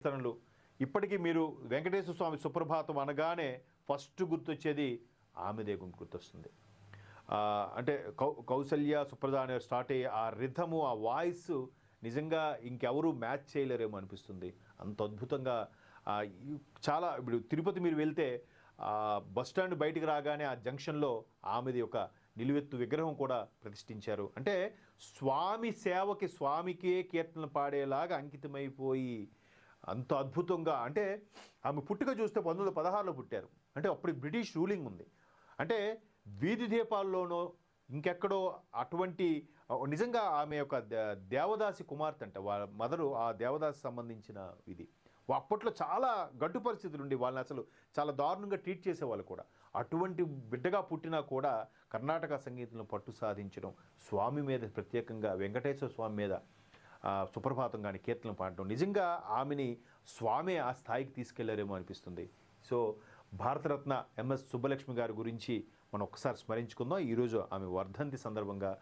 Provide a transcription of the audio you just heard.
కీర్తనలు ఇప్పటికీ మీరు వెంకటేశ్వర స్వామి సుప్రభాతం అనగానే ఫస్ట్ గుర్తొచ్చేది ఆమెదే గుర్తొస్తుంది. అంటే కౌసల్య సుప్రధాన స్టార్ట్ అయ్యే ఆ రిథము, ఆ వాయిస్ నిజంగా ఇంకెవరూ మ్యాచ్ చేయలేరేమో అనిపిస్తుంది. అంత అద్భుతంగా చాలా ఇప్పుడు తిరుపతి మీరు వెళ్తే బస్టాండ్ బయటికి రాగానే ఆ జంక్షన్లో ఆమెది ఒక నిలువెత్తు విగ్రహం కూడా ప్రతిష్ఠించారు. అంటే స్వామి సేవకి స్వామికే కీర్తనలు పాడేలాగా అంకితమైపోయి అంత అద్భుతంగా. అంటే ఆమె పుట్టుక చూస్తే 1916లో పుట్టారు. అంటే అప్పుడు బ్రిటిష్ రూలింగ్ ఉంది. అంటే వీధి దీపాల్లోనో ఇంకెక్కడో అటువంటి నిజంగా ఆమె యొక్క దేవదాసి కుమార్తె అంట. వాళ్ళ మదరు ఆ దేవదాసి సంబంధించిన ఇది. అప్పట్లో చాలా గడ్డు పరిస్థితులు ఉండి వాళ్ళని అసలు చాలా దారుణంగా ట్రీట్ చేసేవాళ్ళు కూడా. అటువంటి బిడ్డగా పుట్టినా కూడా కర్ణాటక సంగీతంలో పట్టు సాధించడం, స్వామి మీద ప్రత్యేకంగా వెంకటేశ్వర స్వామి మీద సుప్రభాతం కానీ కీర్తనలు పాడటం, నిజంగా ఆమెని స్వామి ఆ స్థాయికి తీసుకెళ్లారేమో అనిపిస్తుంది. సో భారతరత్న ఎంఎస్ సుబ్బలక్ష్మి గారి గురించి మనం ఒకసారి స్మరించుకుందాం. ఈరోజు ఆమె వర్ధంతి సందర్భంగా